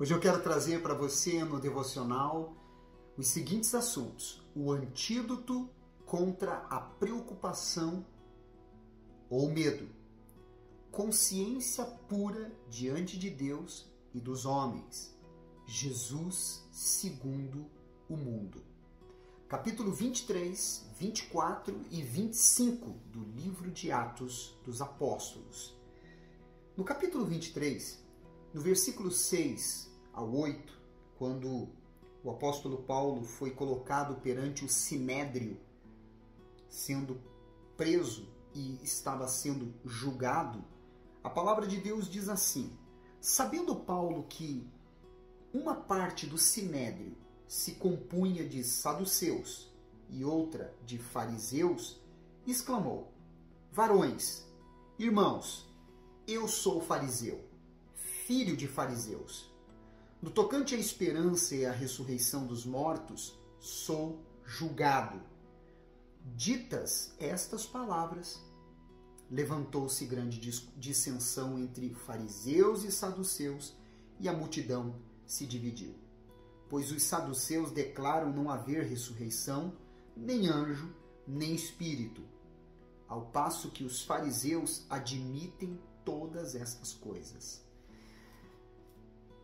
Hoje eu quero trazer para você no devocional os seguintes assuntos: o antídoto contra a preocupação ou medo, consciência pura diante de Deus e dos homens, Jesus segundo o mundo. Capítulo 23, 24 e 25 do livro de Atos dos Apóstolos. No capítulo 23, no versículo 6 ao 8, quando o apóstolo Paulo foi colocado perante o sinédrio, sendo preso e estava sendo julgado, a palavra de Deus diz assim: sabendo Paulo que uma parte do sinédrio se compunha de saduceus e outra de fariseus, exclamou: varões, irmãos, eu sou fariseu, filho de fariseus. No tocante à esperança e à ressurreição dos mortos, sou julgado. Ditas estas palavras, levantou-se grande dissensão entre fariseus e saduceus, e a multidão se dividiu. Pois os saduceus declaram não haver ressurreição, nem anjo, nem espírito, ao passo que os fariseus admitem todas estas coisas.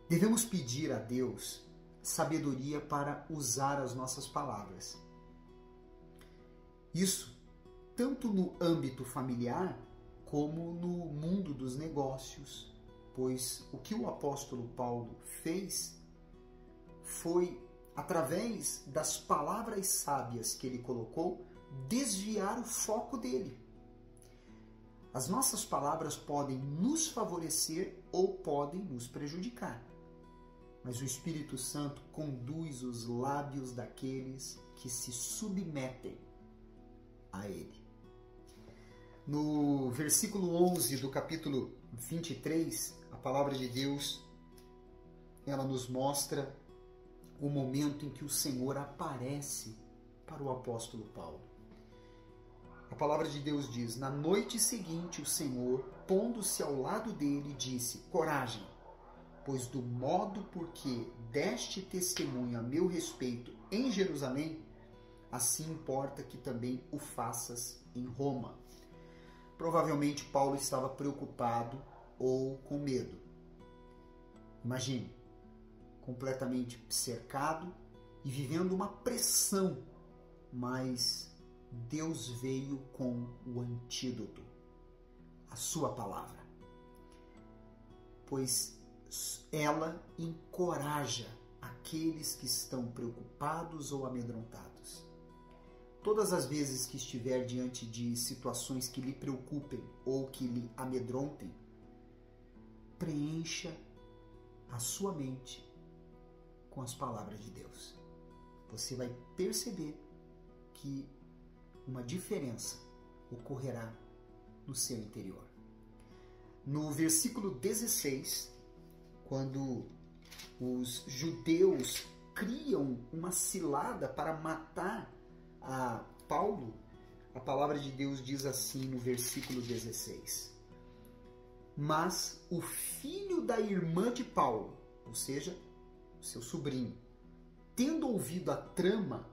Devemos pedir a Deus sabedoria para usar as nossas palavras. Isso tanto no âmbito familiar como no mundo dos negócios, pois o que o apóstolo Paulo fez foi, através das palavras sábias que ele colocou, desviar o foco dele. As nossas palavras podem nos favorecer ou podem nos prejudicar, mas o Espírito Santo conduz os lábios daqueles que se submetem a ele. No versículo 11 do capítulo 23, a palavra de Deus, ela nos mostra o momento em que o Senhor aparece para o apóstolo Paulo. A palavra de Deus diz: na noite seguinte o Senhor, pondo-se ao lado dele, disse: coragem, pois do modo por que deste testemunho a meu respeito em Jerusalém, assim importa que também o faças em Roma. Provavelmente Paulo estava preocupado ou com medo. Imagine, completamente cercado e vivendo uma pressão, mas Deus veio com o antídoto, a sua palavra, pois ela encoraja aqueles que estão preocupados ou amedrontados. Todas as vezes que estiver diante de situações que lhe preocupem ou que lhe amedrontem, preencha a sua mente com as palavras de Deus. Você vai perceber que uma diferença ocorrerá no seu interior. No versículo 16, quando os judeus criam uma cilada para matar a Paulo, a palavra de Deus diz assim no versículo 16: mas o filho da irmã de Paulo, ou seja, seu sobrinho, tendo ouvido a trama,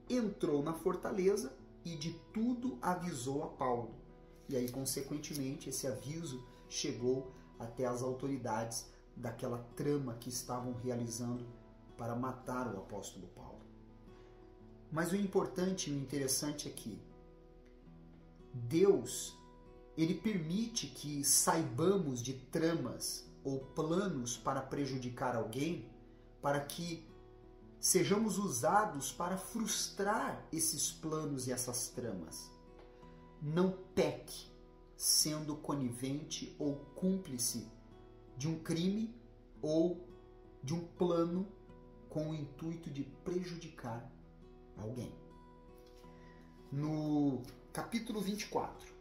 entrou na fortaleza e de tudo avisou a Paulo. E aí, consequentemente, esse aviso chegou até as autoridades daquela trama que estavam realizando para matar o apóstolo Paulo. Mas o importante e o interessante é que Deus, ele permite que saibamos de tramas ou planos para prejudicar alguém, para que sejamos usados para frustrar esses planos e essas tramas. Não peque sendo conivente ou cúmplice de um crime ou de um plano com o intuito de prejudicar alguém. No capítulo 24,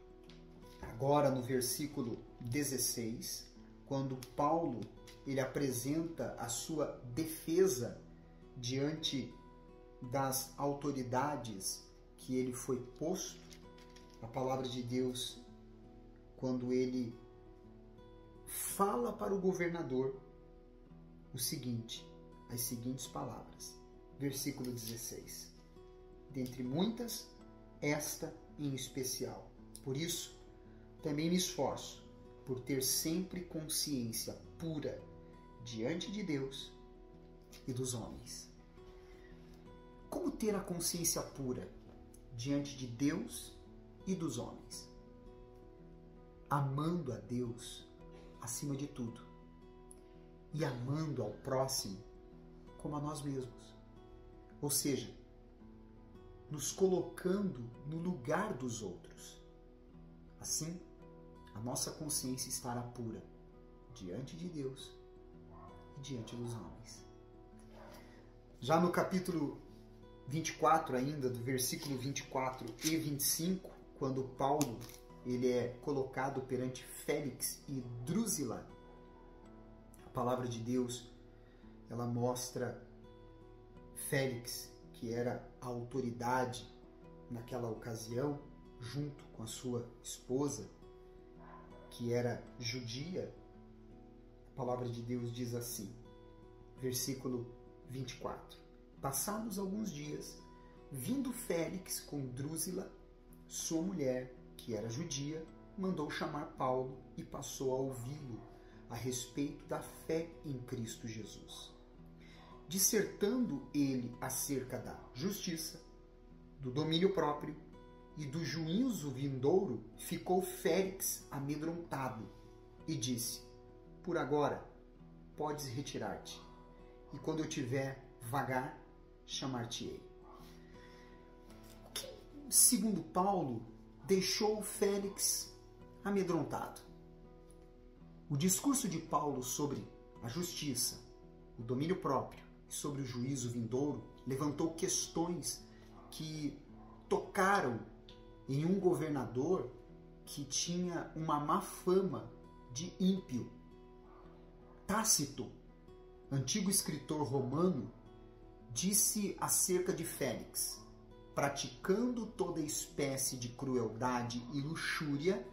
agora no versículo 16, quando Paulo ele apresenta a sua defesa diante das autoridades que ele foi posto, a palavra de Deus, quando ele fala para o governador, as seguintes palavras. Versículo 16. Dentre muitas, esta em especial. Por isso, também me esforço por ter sempre consciência pura diante de Deus e dos homens. Como ter a consciência pura diante de Deus e dos homens? Amando a Deus acima de tudo e amando ao próximo como a nós mesmos. Ou seja, nos colocando no lugar dos outros. Assim, a nossa consciência estará pura diante de Deus e diante dos homens. Já no capítulo 24 ainda, do versículo 24 e 25, quando Paulo ele é colocado perante Félix e Drusila, a palavra de Deus ela mostra Félix, que era a autoridade naquela ocasião, junto com a sua esposa, que era judia. A palavra de Deus diz assim, versículo 24. Passados alguns dias, vindo Félix com Drusila, sua mulher, que era judia, mandou chamar Paulo e passou a ouvi-lo a respeito da fé em Cristo Jesus. Dissertando ele acerca da justiça, do domínio próprio e do juízo vindouro, ficou Félix amedrontado e disse: por agora podes retirar-te, e quando eu tiver vagar, chamar-te-ei. O que, segundo Paulo, deixou Félix amedrontado? O discurso de Paulo sobre a justiça, o domínio próprio e sobre o juízo vindouro levantou questões que tocaram em um governador que tinha uma má fama de ímpio. Tácito, antigo escritor romano, disse acerca de Félix: praticando toda espécie de crueldade e luxúria,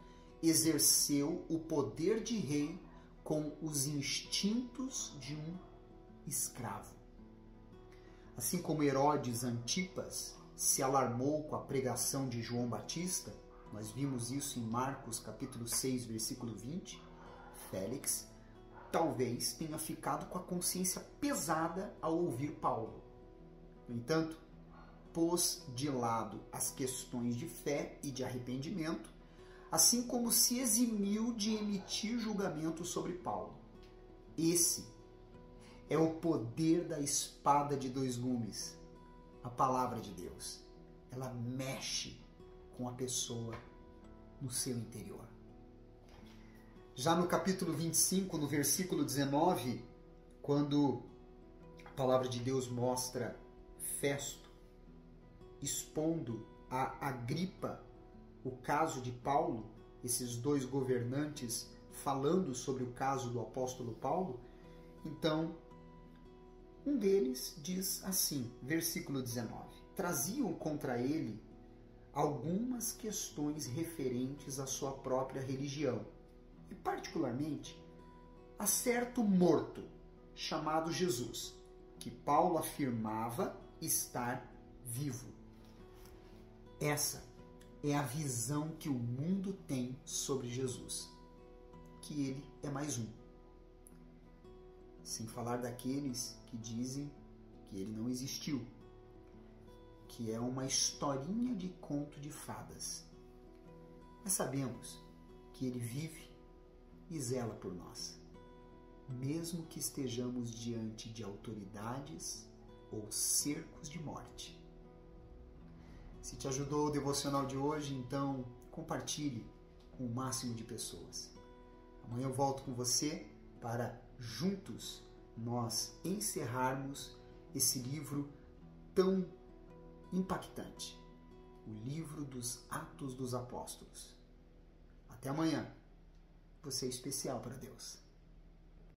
exerceu o poder de rei com os instintos de um escravo. Assim como Herodes Antipas se alarmou com a pregação de João Batista, nós vimos isso em Marcos capítulo 6, versículo 20, Félix talvez tenha ficado com a consciência pesada ao ouvir Paulo. No entanto, pôs de lado as questões de fé e de arrependimento, assim como se eximiu de emitir julgamento sobre Paulo. Esse é o poder da espada de dois gumes, a palavra de Deus. Ela mexe com a pessoa no seu interior. Já no capítulo 25, no versículo 19, quando a palavra de Deus mostra Festo expondo a Agripa o caso de Paulo, esses dois governantes falando sobre o caso do apóstolo Paulo, então um deles diz assim, versículo 19: traziam contra ele algumas questões referentes à sua própria religião, e particularmente a certo morto chamado Jesus, que Paulo afirmava estar vivo. Essa é a visão que o mundo tem sobre Jesus, que ele é mais um. Sem falar daqueles que dizem que ele não existiu, que é uma historinha de conto de fadas. Mas sabemos que ele vive e zela por nós, mesmo que estejamos diante de autoridades ou cercos de morte. Se te ajudou o devocional de hoje, então compartilhe com o máximo de pessoas. Amanhã eu volto com você para juntos nós encerrarmos esse livro tão impactante, o livro dos Atos dos Apóstolos. Até amanhã. Você é especial para Deus.